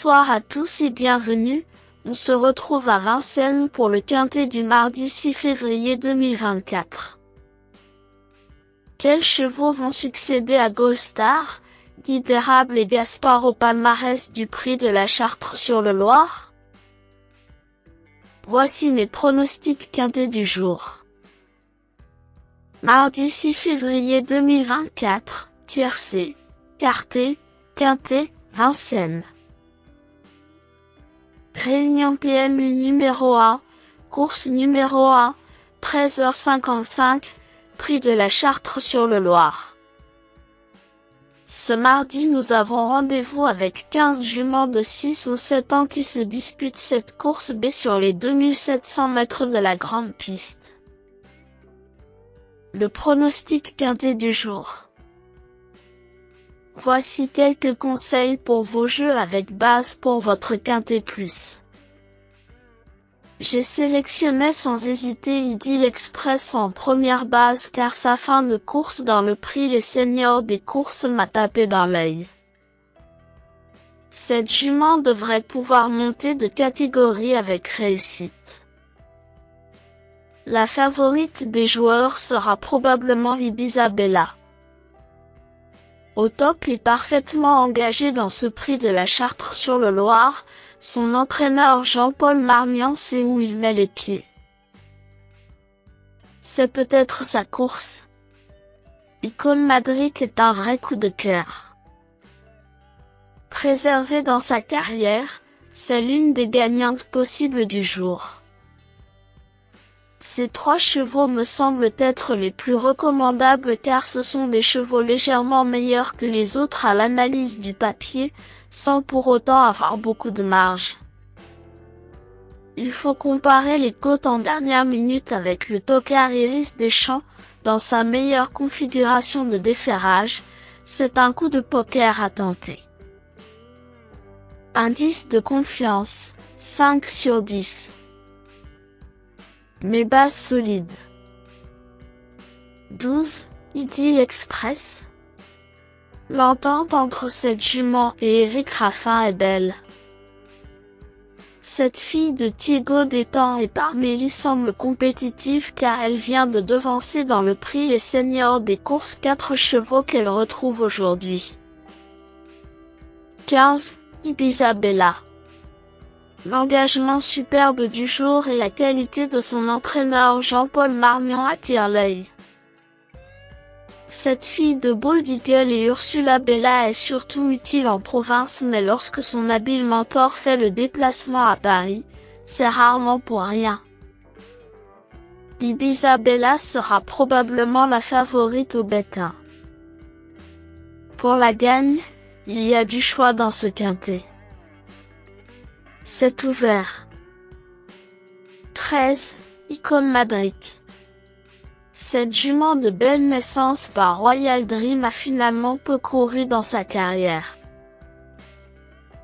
Bonsoir à tous et bienvenue, on se retrouve à Vincennes pour le quintet du mardi 6 février 2024. Quels chevaux vont succéder à Goldstar, Guy d'Érable et Gaspard au palmarès du prix de la Chartre-sur-le-Loir? Voici mes pronostics quintés du jour. Mardi 6 février 2024, tiercé, quarté, quintet, Vincennes. Réunion PMU numéro 1, course numéro 1, 13h55, prix de la Chartre-sur-le-Loir. Ce mardi nous avons rendez-vous avec 15 juments de 6 ou 7 ans qui se disputent cette course B sur les 2700 mètres de la grande piste. Le pronostic quinté du jour. Voici quelques conseils pour vos jeux avec base pour votre quintet plus. J'ai sélectionné sans hésiter Idylle Express en première base car sa fin de course dans le prix Les Seniors des courses m'a tapé dans l'œil. Cette jument devrait pouvoir monter de catégorie avec réussite. La favorite des joueurs sera probablement Ibisabella. Au top et parfaitement engagé dans ce prix de la Chartre-sur-le-Loir, son entraîneur Jean-Paul Marmion sait où il met les pieds. C'est peut-être sa course. Icône Madrid est un vrai coup de cœur. Préservé dans sa carrière, c'est l'une des gagnantes possibles du jour. Ces 3 chevaux me semblent être les plus recommandables car ce sont des chevaux légèrement meilleurs que les autres à l'analyse du papier, sans pour autant avoir beaucoup de marge. Il faut comparer les cotes en dernière minute avec le tocard Iris Deschamps, dans sa meilleure configuration de déferrage, c'est un coup de poker à tenter. Indice de confiance, 5 sur 10. Mes bases solides. 12, Idylle Express. L'entente entre cette jument et Éric Raffin est belle. Cette fille de Thiégo Détang et Parmélie semble compétitive car elle vient de devancer dans le prix Les Seniors des courses 4 chevaux qu'elle retrouve aujourd'hui. 15, Ibisabella. L'engagement superbe du jour et la qualité de son entraîneur Jean-Paul Marmion attirent l'œil. Cette fille de Bold Eagle et Ursula Bella est surtout utile en province mais lorsque son habile mentor fait le déplacement à Paris, c'est rarement pour rien. Ibisabella sera probablement la favorite au Bétain. Pour la gagne, il y a du choix dans ce quintet. C'est ouvert. 13, Icône Madrid. Cette jument de belle naissance par Royal Dream a finalement peu couru dans sa carrière.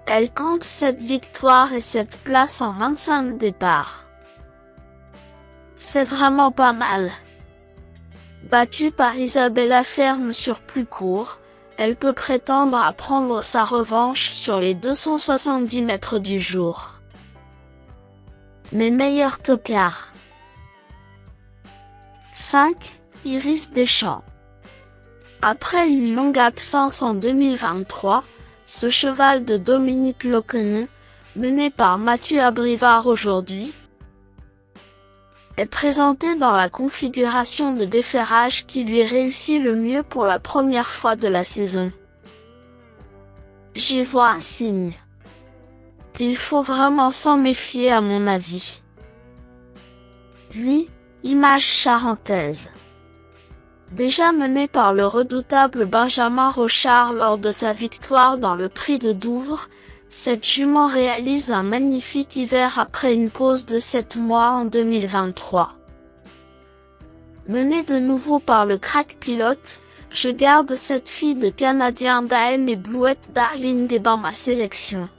Elle compte 7 victoires et 7 places en 25 départs. C'est vraiment pas mal. Battue par Isabella Ferme sur plus court, elle peut prétendre à prendre sa revanche sur les 270 mètres du jour. Mes meilleurs tocards. 5, Iris Deschamps. Après une longue absence en 2023, ce cheval de Dominique Loquenon, mené par Mathieu Abrivard aujourd'hui, est présenté dans la configuration de déferrage qui lui réussit le mieux pour la première fois de la saison. J'y vois un signe. Il faut vraiment s'en méfier à mon avis. Lui, Image charentaise. Déjà mené par le redoutable Benjamin Rochard lors de sa victoire dans le prix de Douvres, cette jument réalise un magnifique hiver après une pause de 7 mois en 2023. Menée de nouveau par le crack pilote, je garde cette fille de Canadien d'AM et Bluette Darling dans ma sélection.